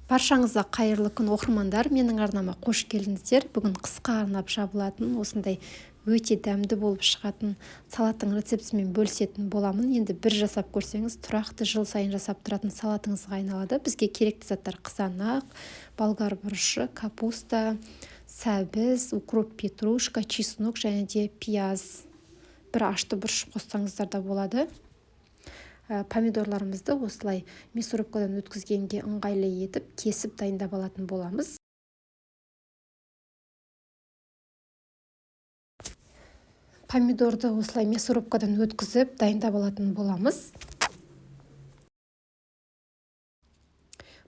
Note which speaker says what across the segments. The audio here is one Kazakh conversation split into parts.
Speaker 1: Баршаңызға қайырлы күн оқырмандар, менің арнама қош келдіңіздер. Бүгін қысқа арнап жабылатын, осындай өте дәмді болып шығатын салаттың рецептісімен бөлісетін боламын. Енді бір жасап көрсеңіз, тұрақты жыл сайын жасап тұратын салатыңызға айналады. Бізге керекті заттар қызанақ, болгар бұрышы, капуста, сәбіз, укроп, петрушка, чеснок және де пияз. Бір ашты бұрыш қоссаңыздар да болады. Помидорларымызды осылай мясорубкадан өткізгенге ыңғайлы етіп кесіп дайындап алатын боламыз. Помидорды осылай мясорубкадан өткізіп дайындап алатын боламыз.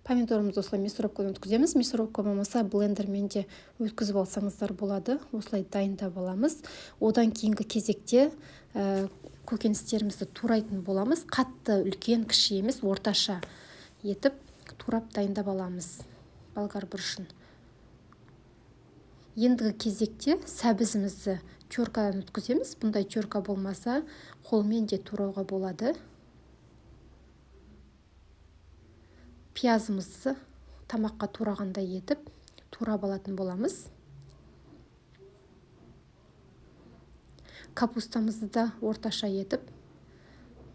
Speaker 1: Помидорымызды осылай мясорубкадан өткіземіз. Мясорубка болмаса блендермен де өткізіп алсаңыздар болады. Осылай дайындап аламыз. Одан кейінгі кезекте көкөністерімізді турайтын боламыз. Қатты үлкен, кіші емес, орташа етіп турап дайындап аламыз болгар бұрышын. Ендігі кезекте сәбізімізді теркадан өткіземіз. Бұндай терка болмаса, қолмен де турауға болады. Пиязымызды тамаққа турағандай етіп турап алатын боламыз. Капустамызды да орташа етіп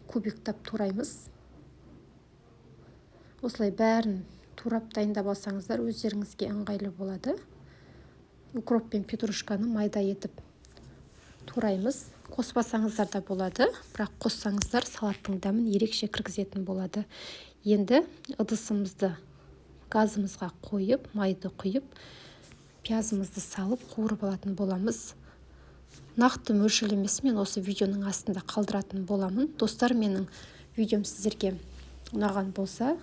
Speaker 1: кубиктап тураймыз. Осылай бәрін турап дайындап алсаңыздар өздеріңізге ыңғайлы болады. Укроп пен петрушканы майда етіп тураймыз. Қоспасаңыздар да болады, бірақ қоссаңыздар салаттың дәмін ерекше кіргізетін болады. Енді ыдысымызды газымызға қойып, майды құйып, пиязымызды салып қуырып алатын боламыз. Нақты мөлшерлемесімен осы видеоның астында қалдыратын боламын. Достар, менің видеом сіздерге ұнаған болса,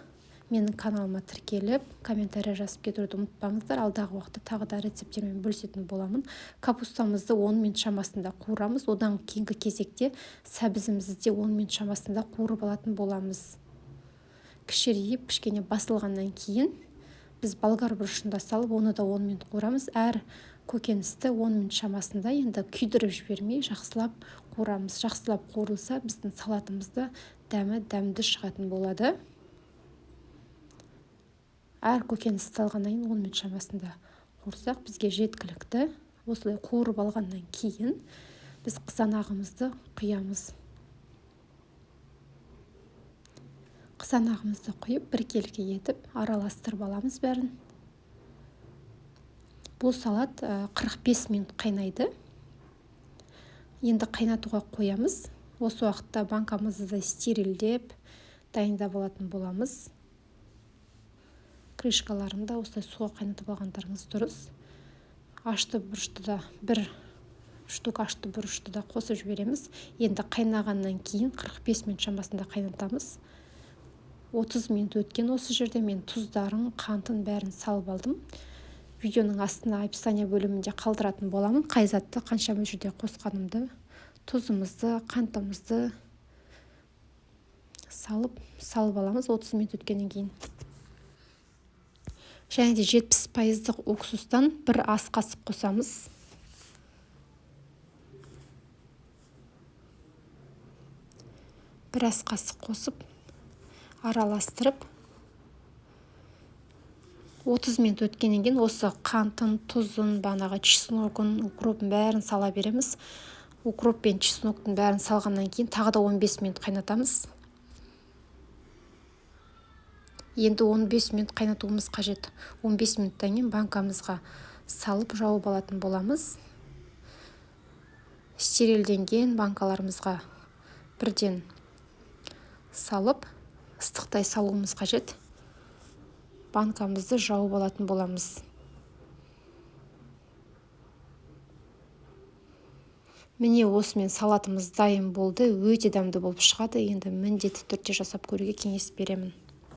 Speaker 1: менің каналыма тіркеліп, комментарий жазып кетуді ұмытпаңыздар. Алдағы уақытта тағы да рецептермен бөлісетін боламын. Капустамызды 10 минут шамасында қуырамыз. Одан кейінгі кезекте сәбізімізді де 10 минут шамасында қуырып алатын боламыз. Кішірейіп, кішкене басылғаннан кейін біз болгар бұрышында салып, оны да 10 минут қуырамыз. Әр көкөністі 10 минут шамасында енді күйдіріп жібермей жақсылап қуырамыз. Жақсылап қуырылса, біздің салатымызда дәмді шығатын болады. Әр көкөніс салғаннан кейін 10 минут шамасында қуырсақ бізге жеткілікті. Осылай қуырып алғаннан кейін біз қызанағымызды құямыз. Қызанағымызды құйып, біркелкі етіп араластырып аламыз бәрін. Бұл салат 45 минут қайнайды. Енді қайнатуға қоямыз. Осы уақытта банкамызды стерильдеп дайындап алатын боламыз. Крышкаларында осылай суға қайнатып алғандарыңыз дұрыс. Ашты бұрышты да бір штук ашты бұрышты да қосып жібереміз. Енді қайнағаннан кейін 45 минут шамасында қайнатамыз. 30 минут өткен осы жерде мен тұздарын, қантын бәрін салып алдым. Видеоның астына описание бөлімінде қалдыратын боламын. Қай затты қанша мөлшерде қосқанымды, тұзымызды, қантымызды салып аламыз 30 минут өткеннен кейін. Және де 70% уксустан бір ас қасық қосамыз. Бір ас қасық қосып араластырып 30 минут өткеннен кейін осы қантын, тұзын, банаға чесногын, укропын бәрін сала береміз. Укроп пен чесноктың бәрін салғаннан кейін тағы да 15 минут қайнатамыз. Енді 15 минут қайнатуымыз қажет. 15 минуттан кейін банкамызға салып жауып алатын боламыз. Стерильденген банкаларымызға бірден салып ыстықтай салуымыз қажет. Банкамызды жауып алатын боламыз. Міне осымен салатымыз дайын болды. Өте дәмді болып шығады. Енді міндетті түрде жасап көруге кеңес беремін.